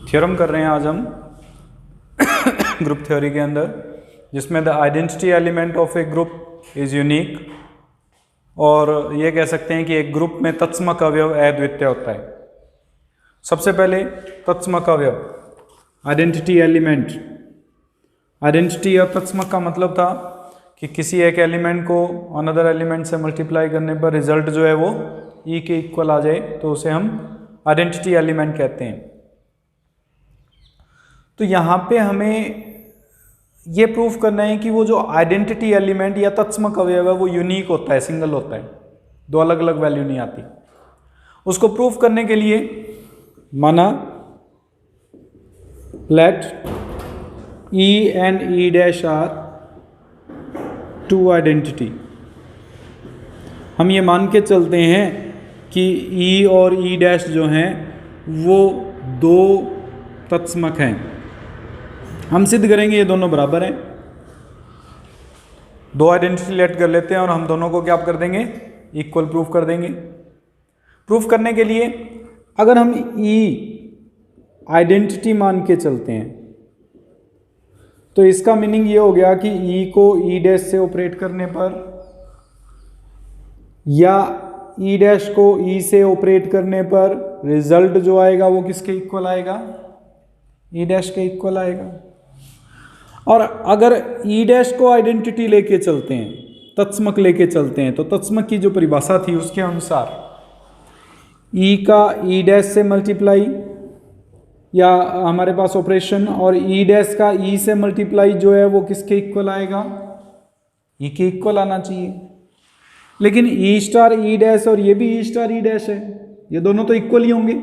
Theorem कर रहे हैं आज हम ग्रुप थ्योरी के अंदर, जिसमें the identity element of A group is unique, और ये कह सकते हैं कि एक ग्रुप में तत्समक अवयव अद्वितीय होता है। सबसे पहले तत्समक अवयव आइडेंटिटी एलिमेंट। आइडेंटिटी और तत्समक का मतलब था कि किसी एक एलिमेंट को अनदर एलिमेंट से मल्टीप्लाई करने पर रिजल्ट जो है वो ई के इक्वल आ जाए, तो उसे हम आइडेंटिटी एलिमेंट कहते हैं। तो यहाँ पे हमें ये प्रूफ करना है कि वो जो आइडेंटिटी एलिमेंट या तत्समक अवयव है वो यूनिक होता है, सिंगल होता है, दो अलग अलग वैल्यू नहीं आती। उसको प्रूफ करने के लिए माना let E and E dash are two identity. हम ये मान के चलते हैं कि ई और ई डैश जो हैं वो दो तत्समक हैं। हम सिद्ध करेंगे ये दोनों बराबर हैं। दो आइडेंटिटी लेट कर लेते हैं और हम दोनों को क्या कर देंगे, इक्वल प्रूफ कर देंगे। प्रूफ करने के लिए अगर हम ई आइडेंटिटी मान के चलते हैं तो इसका मीनिंग ये हो गया कि ई को ई डैश से ऑपरेट करने पर या ई डैश को ई से ऑपरेट करने पर रिजल्ट जो आएगा वो किसके इक्वल आएगा, ई डैश के इक्वल आएगा। और अगर ई डैश को आइडेंटिटी लेके चलते हैं, तत्समक लेके चलते हैं, तो तत्समक की जो परिभाषा थी उसके अनुसार ई का ई डैश से मल्टीप्लाई या हमारे पास ऑपरेशन और ई डैश का ई से मल्टीप्लाई जो है वो किसके इक्वल आएगा, ई के इक्वल आना चाहिए। लेकिन ई स्टार ई डैश और ये भी ई स्टार ई डैश है, ये दोनों तो इक्वल ही होंगे।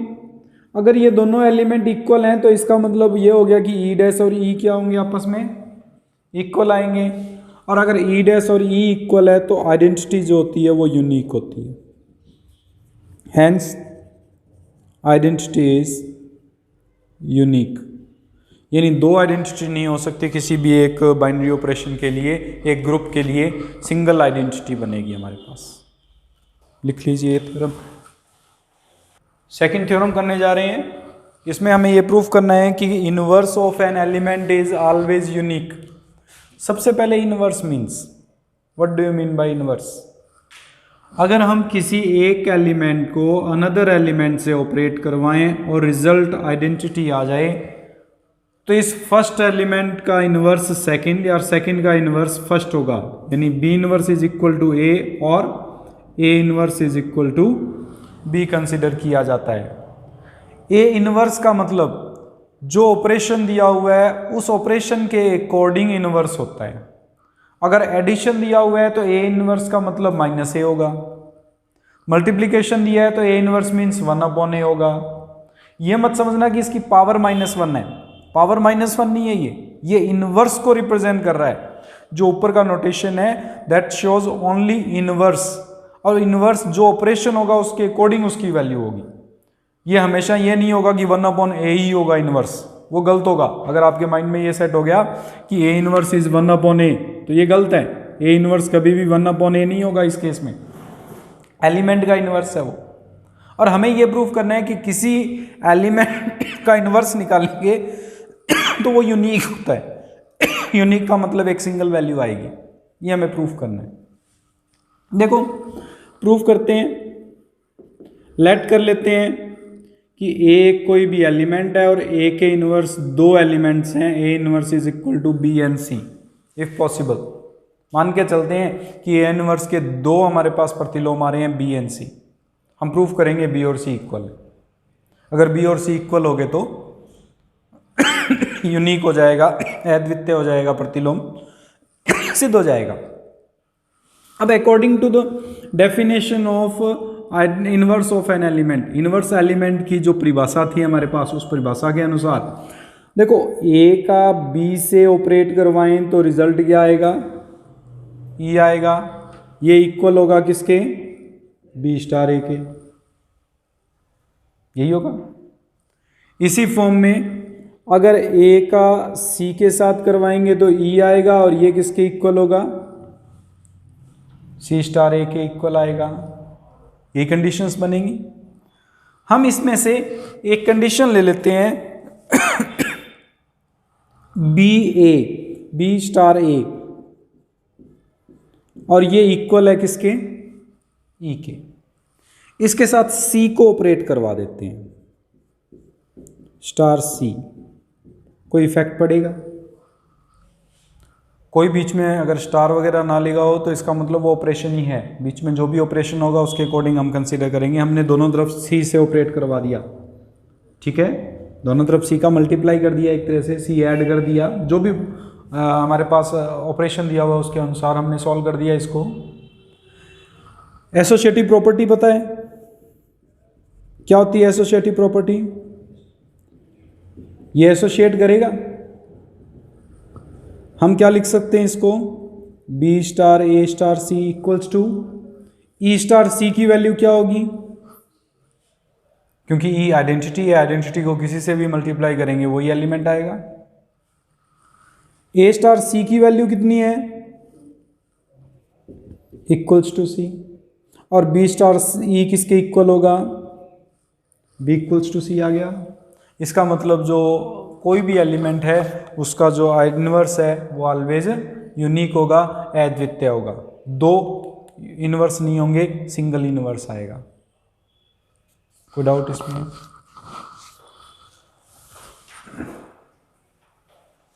अगर ये दोनों एलिमेंट इक्वल हैं तो इसका मतलब ये हो गया कि ई डैश और ई क्या होंगे, आपस में इक्वल आएंगे। और अगर ई डैश और ई इक्वल है तो आइडेंटिटी जो होती है वो यूनिक होती है। हैंस आइडेंटिटी इज यूनिक, यानी दो आइडेंटिटी नहीं हो सकती किसी भी एक बाइनरी ऑपरेशन के लिए। एक ग्रुप के लिए सिंगल आइडेंटिटी बनेगी हमारे पास। लिख लीजिए थ्योरम। सेकंड थ्योरम करने जा रहे हैं। इसमें हमें ये प्रूफ करना है कि inverse of an element is always unique. सबसे पहले inverse means, what do you mean by inverse? अगर हम किसी एक एलिमेंट को अनदर एलिमेंट से ऑपरेट करवाएं और रिजल्ट आइडेंटिटी आ जाए तो इस फर्स्ट एलिमेंट का इनवर्स सेकंड या सेकंड का इनवर्स फर्स्ट होगा। यानी B inverse is equal to A और A inverse is equal to B consider किया जाता है। ए इनवर्स का मतलब जो ऑपरेशन दिया हुआ है उस ऑपरेशन के अकॉर्डिंग इनवर्स होता है। अगर एडिशन दिया हुआ है तो ए इनवर्स का मतलब माइनस ए होगा। मल्टीप्लिकेशन दिया है तो ए इनवर्स मीन्स 1/a होगा। ये मत समझना कि इसकी पावर -1 है, पावर -1 नहीं है, ये इनवर्स को रिप्रेजेंट कर रहा है। जो ऊपर का नोटेशन है दैट शोज ओनली इनवर्स, और इनवर्स जो ऑपरेशन होगा उसके अकॉर्डिंग उसकी वैल्यू होगी। ये हमेशा ये नहीं होगा कि 1/a ही होगा इनवर्स, वो गलत होगा। अगर आपके माइंड में ये सेट हो गया कि ए इनवर्स इज 1/a तो ये गलत है। ए इनवर्स कभी भी 1/a नहीं होगा। इस केस में एलिमेंट का इनवर्स है वो। और हमें ये प्रूफ करना है कि किसी एलिमेंट का इनवर्स निकालेंगे तो वो यूनिक होता है। यूनिक का मतलब एक सिंगल वैल्यू आएगी, ये हमें प्रूफ करना है। देखो प्रूफ करते हैं। लेट कर लेते हैं कि ए कोई भी एलिमेंट है और ए के इनवर्स दो एलिमेंट्स हैं, A inverse is equal to B and C if possible. मान के चलते हैं कि ए इनवर्स के दो हमारे पास प्रतिलोम आ रहे हैं बी एंड सी। हम प्रूफ करेंगे बी और सी इक्वल है। अगर बी और सी इक्वल हो गए तो यूनिक हो जाएगा, अद्वितीय हो जाएगा, प्रतिलोम सिद्ध हो जाएगा। अब according to the definition of inverse of an element, inverse element की जो परिभाषा थी हमारे पास, उस परिभाषा के अनुसार देखो ए का बी से ऑपरेट करवाएं तो रिजल्ट क्या आएगा, ई आएगा। ये इक्वल होगा किसके, बी स्टार ए के, यही होगा। इसी फॉर्म में अगर ए का सी के साथ करवाएंगे तो ई आएगा और ये किसके इक्वल होगा, सी स्टार ए के इक्वल आएगा। ये कंडीशंस बनेंगी। हम इसमें से एक कंडीशन ले लेते हैं बी स्टार ए, और ये इक्वल है किसके, ई के। इसके साथ सी को ऑपरेट करवा देते हैं, स्टार सी, कोई इफेक्ट पड़ेगा? कोई बीच में अगर स्टार वगैरह ना लगा हो तो इसका मतलब वो ऑपरेशन ही है, बीच में जो भी ऑपरेशन होगा उसके अकॉर्डिंग हम कंसीडर करेंगे। हमने दोनों तरफ सी से ऑपरेट करवा दिया, ठीक है, दोनों तरफ सी का मल्टीप्लाई कर दिया, एक तरह से सी ऐड कर दिया, जो भी हमारे पास ऑपरेशन दिया हुआ उसके अनुसार हमने सॉल्व कर दिया इसको। एसोसिएटिव प्रॉपर्टी पता है क्या होती है? एसोसिएटिव प्रॉपर्टी, ये एसोसिएट करेगा, हम क्या लिख सकते हैं इसको, B star A star C equals to E star C की वैल्यू क्या होगी, क्योंकि ई आइडेंटिटी है, आइडेंटिटी को किसी से भी मल्टीप्लाई करेंगे वही एलिमेंट आएगा। ए स्टार सी की वैल्यू कितनी है, इक्वल्स टू सी, और बी स्टार ई किसके इक्वल होगा, बी इक्वल्स टू सी आ गया। इसका मतलब जो कोई भी एलिमेंट है उसका जो इनवर्स है वो ऑलवेज यूनिक होगा, अद्वितीय होगा, दो इनवर्स नहीं होंगे, सिंगल इनवर्स आएगा। कोई डाउट इसमें?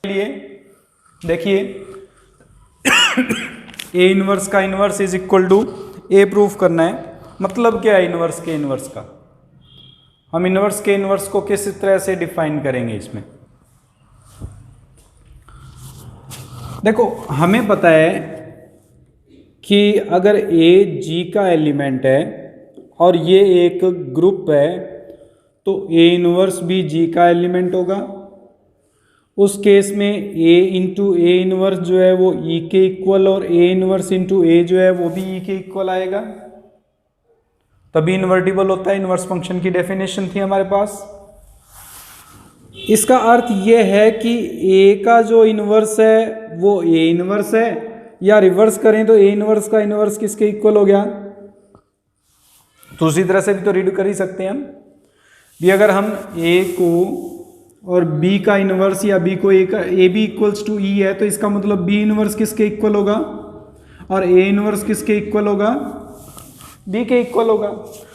लिए देखिए ए इनवर्स का inverse is equal to A proof करना है। मतलब क्या है इनवर्स के इनवर्स का? हम इनवर्स के इनवर्स को किस तरह से डिफाइन करेंगे इसमें? देखो हमें पता है कि अगर ए जी का एलिमेंट है और ये एक ग्रुप है तो ए इनवर्स भी जी का एलिमेंट होगा। उस केस में ए इंटू ए इनवर्स जो है वो ई के इक्वल और ए इनवर्स इंटू ए जो है वो भी ई के इक्वल आएगा, तभी इन्वर्टिबल होता है। इनवर्स फंक्शन की डेफिनेशन थी हमारे पास। इसका अर्थ ये है कि ए का जो इनवर्स है वो ए इनवर्स है, या रिवर्स करें तो ए इनवर्स का इनवर्स किसके इक्वल हो गया? तो उसी तरह से भी तो रीड कर ही सकते हैं हम भी। अगर हम ए को और बी का इनवर्स या बी को ए का ए बी इक्वल्स टू ई है तो इसका मतलब बी इनवर्स किसके इक्वल होगा और ए इनवर्स किसके इक्वल होगा? बी के इक्वल होगा।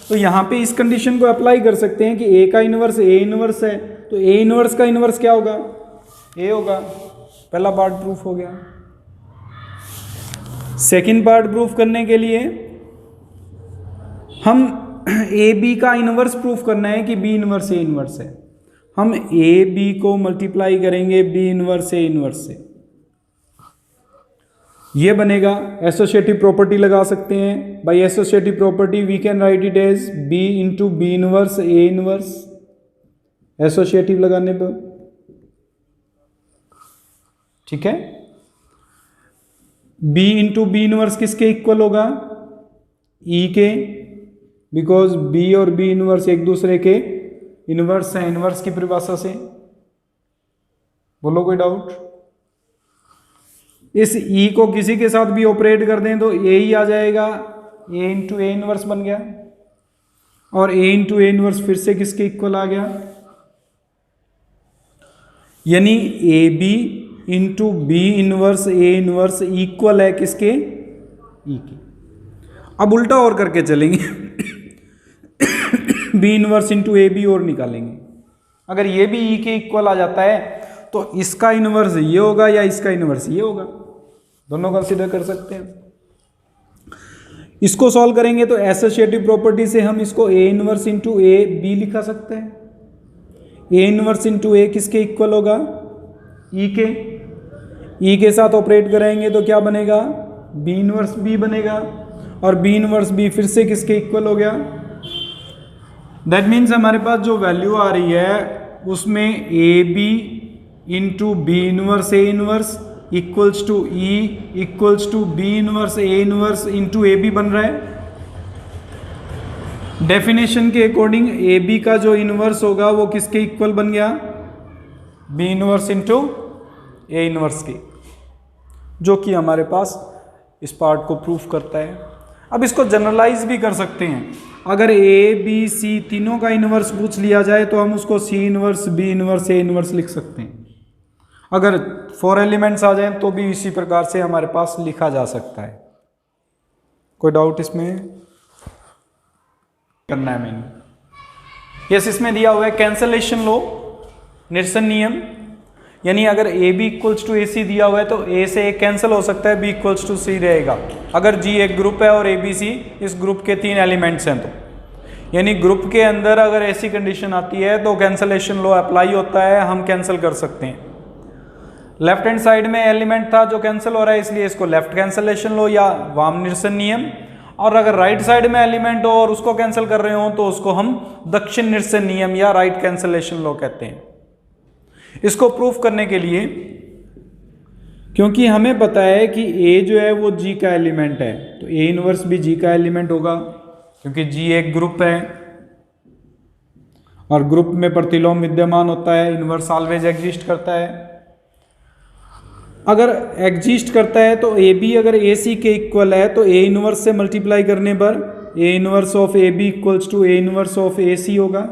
तो यहाँ पे इस कंडीशन को अप्लाई कर सकते हैं कि ए का इनवर्स ए इनवर्स है तो ए इनवर्स का इनवर्स क्या होगा? ए होगा। पहला पार्ट प्रूफ हो गया। सेकंड पार्ट प्रूफ करने के लिए हम ए बी का इनवर्स प्रूफ करना है कि बी इनवर्स ए इनवर्स है। हम ए बी को मल्टीप्लाई करेंगे बी इनवर्स ए इनवर्स से, ये बनेगा। एसोसिएटिव प्रॉपर्टी लगा सकते हैं। By associative property we can write it as B into B inverse A inverse. Associative लगाने पर ठीक है। बी इंटू बी इनवर्स किसके इक्वल होगा? ई के, बिकॉज बी और बी इनवर्स एक दूसरे के इनवर्स है इनवर्स की परिभाषा से। बोलो कोई डाउट? इस ई को किसी के साथ भी ऑपरेट कर दें तो ए ही आ जाएगा, ए इंटू ए इनवर्स बन गया। और ए इंटू ए इनवर्स फिर से किसके इक्वल आ गया? यानी A B into B inverse A inverse equal है किसके? ई के। अब उल्टा और करके चलेंगे B inverse into A B और निकालेंगे। अगर ये भी ई के इक्वल आ जाता है तो इसका इनवर्स ये होगा या इसका इनवर्स ये होगा, दोनों कंसीडर कर सकते हैं। इसको सॉल्व करेंगे तो एसोसिएटिव प्रॉपर्टी से हम इसको A inverse into A B लिखा सकते हैं। ए इनवर्स इंटू ए किसके इक्वल होगा? ई के। ई के साथ ऑपरेट करेंगे तो क्या बनेगा? बी इनवर्स बी बनेगा। और बी इनवर्स बी फिर से किसके इक्वल हो गया? दैट मीन्स हमारे पास जो वैल्यू आ रही है उसमें A B into B inverse A inverse equals to E equals to B inverse A inverse into A B बन रहा है। डेफिनेशन के अकॉर्डिंग ए बी का जो इनवर्स होगा वो किसके इक्वल बन गया? B inverse into A inverse के, जो कि हमारे पास इस पार्ट को प्रूफ करता है। अब इसको जनरलाइज भी कर सकते हैं। अगर ए बी सी तीनों का इनवर्स पूछ लिया जाए तो हम उसको C inverse B inverse A inverse लिख सकते हैं। अगर 4 एलिमेंट्स आ जाएं तो भी इसी प्रकार से हमारे पास लिखा जा सकता है। कोई डाउट इसमें करना है मैंने? यस, इसमें दिया हुआ है कैंसलेशन लॉ, निरसन नियम, यानी अगर ए बी इक्वल्स टू ए सी दिया हुआ है तो ए से ए कैंसिल हो सकता है, बी इक्वल्स टू सी रहेगा। अगर जी एक ग्रुप है और ए बी सी इस ग्रुप के 3 एलिमेंट्स हैं तो, यानी ग्रुप के अंदर अगर ऐसी कंडीशन आती है तो कैंसलेशन लॉ अप्लाई होता है, हम कैंसिल कर सकते हैं। लेफ्ट हैंड साइड में एलिमेंट था जो कैंसिल हो रहा है, इसलिए इसको लेफ्ट कैंसलेशन लॉ या वाम निरसन नियम, और अगर राइट साइड में एलिमेंट हो और उसको कैंसिल कर रहे हो तो उसको हम दक्षिण निरसन नियम या राइट कैंसलेशन लॉ कहते हैं। इसको प्रूफ करने के लिए, क्योंकि हमें पता है कि ए जो है वो जी का एलिमेंट है, तो ए इनवर्स भी जी का एलिमेंट होगा, क्योंकि जी एक ग्रुप है और ग्रुप में प्रतिलोम विद्यमान होता है, इनवर्स ऑलवेज एग्जिस्ट करता है। अगर एग्जिस्ट करता है तो ए बी अगर ए सी के इक्वल है तो ए इनवर्स से मल्टीप्लाई करने पर A inverse of A B equals to A inverse of A C होगा।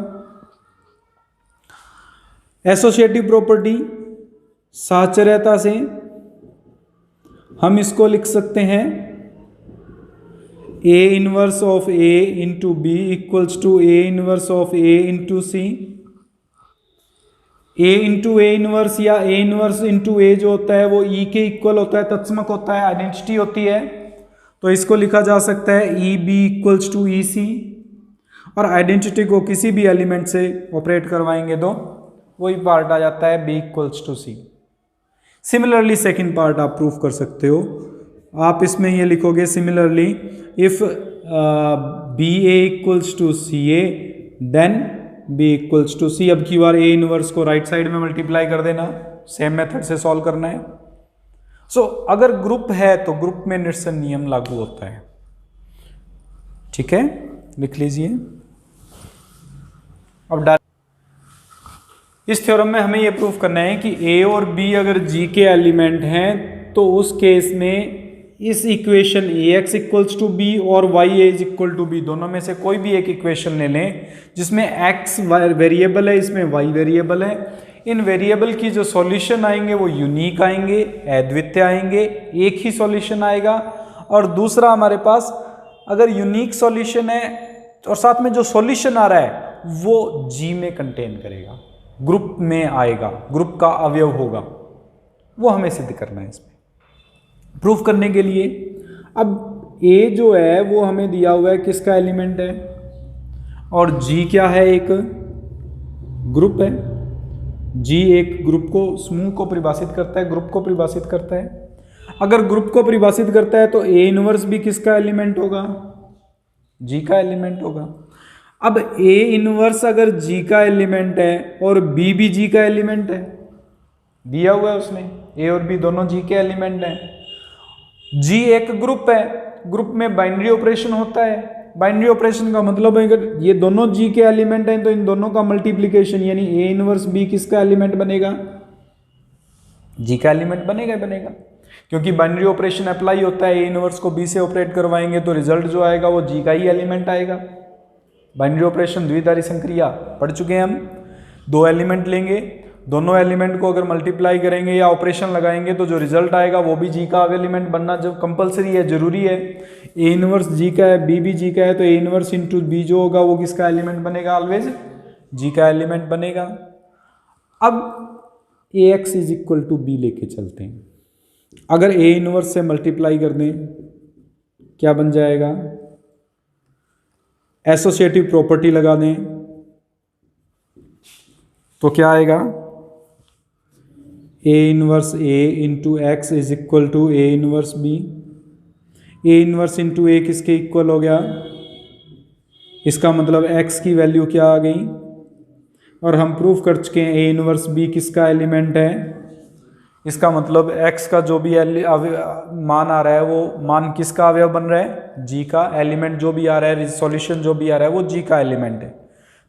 एसोसिएटिव प्रॉपर्टी साहचर्यता से हम इसको लिख सकते हैं A inverse of A into B equals to A inverse of A into C. A into A inverse या A inverse into ए जो होता है वो ई के इक्वल होता है, तत्समक होता है, आइडेंटिटी होती है, तो इसको लिखा जा सकता है ई बी इक्वल्स टू ई सी। और आइडेंटिटी को किसी भी एलिमेंट से ऑपरेट करवाएंगे तो वही पार्ट आ जाता है B equals to C. Similarly second part आप प्रूफ कर सकते हो, आप इसमें ये लिखोगे similarly if B A equals to C A then B equals to C. अब की बार ए इनवर्स को राइट साइड में मल्टीप्लाई कर देना, सेम मेथड से सॉल्व करना है। सो अगर ग्रुप है तो ग्रुप में निरसन नियम लागू होता है। ठीक है, लिख लीजिए। अब इस थ्योरम में हमें यह प्रूफ करना है कि ए और बी अगर जी के एलिमेंट हैं तो उस केस में इस equation A X equals to B और Y is equal to B दोनों में से कोई भी एक इक्वेशन ले लें जिसमें एक्स वेरिएबल है, इसमें वाई वेरिएबल है। इन वेरिएबल की जो सॉल्यूशन आएंगे वो यूनिक आएंगे, अद्वितीय आएंगे, एक ही सॉल्यूशन आएगा। और दूसरा हमारे पास अगर यूनिक सॉल्यूशन है और साथ में जो सॉल्यूशन आ रहा है वो जी में कंटेन करेगा, ग्रुप में आएगा, ग्रुप का अवयव होगा, वो हमें सिद्ध करना है इसमें प्रूफ करने के लिए। अब ए जो है वो हमें दिया हुआ है किसका एलिमेंट है और जी क्या है, एक ग्रुप है। जी एक ग्रुप को, समूह को परिभाषित करता है, ग्रुप को परिभाषित करता है। अगर ग्रुप को परिभाषित करता है तो ए इनवर्स भी किसका एलिमेंट होगा, जी का एलिमेंट होगा। अब ए इनवर्स अगर जी का एलिमेंट है और बी भी जी का एलिमेंट है, दिया हुआ है उसने, ए और बी दोनों जी के एलिमेंट हैं। जी एक ग्रुप है, ग्रुप में बाइनरी ऑपरेशन होता है। बाइनरी ऑपरेशन का मतलब है अगर ये दोनों जी के एलिमेंट हैं तो इन दोनों का मल्टीप्लिकेशन यानी ए इनवर्स बी किसका एलिमेंट बनेगा, जी का एलिमेंट बनेगा बनेगा, क्योंकि बाइनरी ऑपरेशन अप्लाई होता है। ए इनवर्स को बी से ऑपरेट करवाएंगे तो रिजल्ट जो आएगा वो जी का ही एलिमेंट आएगा। बाइनरी ऑपरेशन द्विधारी संक्रिया पढ़ चुके हैं हम। दो एलिमेंट लेंगे, दोनों एलिमेंट को अगर मल्टीप्लाई करेंगे या ऑपरेशन लगाएंगे तो जो रिजल्ट आएगा वो भी जी का एलिमेंट बनना जब कंपलसरी है, जरूरी है। ए इनवर्स जी का है, बी भी जी का है, तो ए इनवर्स इंटू बी जो होगा वो किसका एलिमेंट बनेगा, ऑलवेज जी का एलिमेंट बनेगा। अब A X is equal to B लेके चलते हैं। अगर ए इनवर्स से मल्टीप्लाई कर दें क्या बन जाएगा, एसोसिएटिव प्रॉपर्टी लगा दें तो क्या आएगा, A inverse A into X is equal to A inverse B. A inverse into A किसके इक्वल हो गया, इसका मतलब एक्स की वैल्यू क्या आ गई, और हम प्रूफ कर चुके हैं ए इनवर्स बी किसका एलिमेंट है। इसका मतलब एक्स का जो भी मान आ रहा है वो मान किसका अवयव बन रहा है, जी का। एलिमेंट जो भी आ रहा है, सॉल्यूशन जो भी आ रहा है वो जी का एलिमेंट है।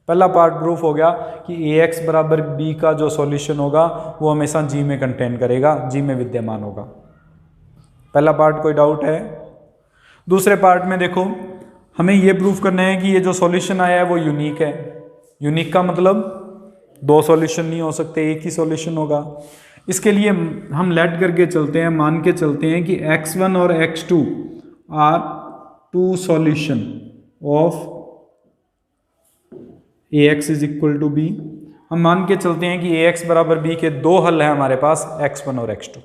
पहला पार्ट प्रूफ हो गया कि ए एक्स बराबर बी का जो सॉल्यूशन होगा वो हमेशा जी में कंटेन करेगा, जी में विद्यमान होगा। पहला पार्ट, कोई डाउट है? दूसरे पार्ट में देखो, हमें ये प्रूफ करना है कि ये जो सॉल्यूशन आया है वो यूनिक है। यूनिक का मतलब दो सॉल्यूशन नहीं हो सकते, एक ही सॉल्यूशन होगा। इसके लिए हम लेट करके चलते हैं, मान के चलते हैं कि x1 और x2 are two solution of ax is equal to b। हम मान के चलते हैं कि ax बराबर b के दो हल है हमारे पास, x1 और x2।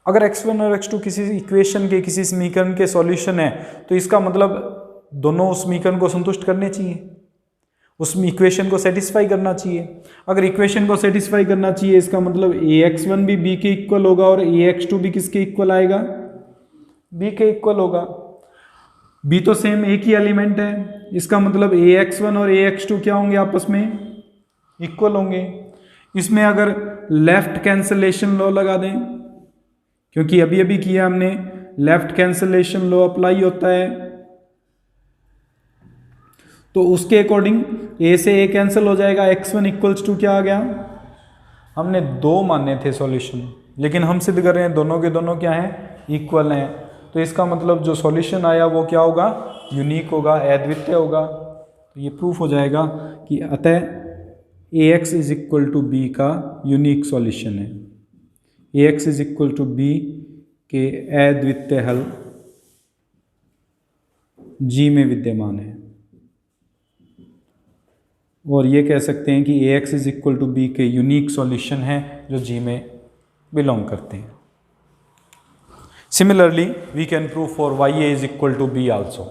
अगर x1 और x2 किसी इक्वेशन के, किसी समीकरण के सॉल्यूशन है तो इसका मतलब दोनों उस समीकरण को संतुष्ट करने चाहिए, उस इक्वेशन को सेटिस्फाई करना चाहिए। अगर इक्वेशन को सेटिस्फाई करना चाहिए इसका मतलब ax1 भी b के इक्वल होगा और ax2 भी किसके इक्वल आएगा, b के इक्वल होगा। b तो सेम एक ही एलिमेंट है, इसका मतलब ax1 और ax2 क्या होंगे, आपस में इक्वल होंगे। इसमें अगर लेफ्ट कैंसलेशन लॉ लगा दें, क्योंकि अभी अभी किया हमने, लेफ्ट कैंसलेशन लॉ अप्लाई होता है, तो उसके अकॉर्डिंग a से a कैंसिल हो जाएगा, x1 इक्वल्स टू क्या आ गया, हमने दो माने थे सॉल्यूशन, लेकिन हम सिद्ध कर रहे हैं दोनों के दोनों क्या हैं, इक्वल हैं। तो इसका मतलब जो सॉल्यूशन आया वो क्या होगा, यूनिक होगा, अद्वितीय होगा। तो ये प्रूफ हो जाएगा कि अतः ax is equal to b का यूनिक सॉल्यूशन है, ax is equal to b के अद्वितीय हल g में विद्यमान है। और ये कह सकते हैं कि ax is equal to b के यूनिक सॉल्यूशन है जो g में बिलोंग करते हैं। Similarly we can prove for ya is equal to b also.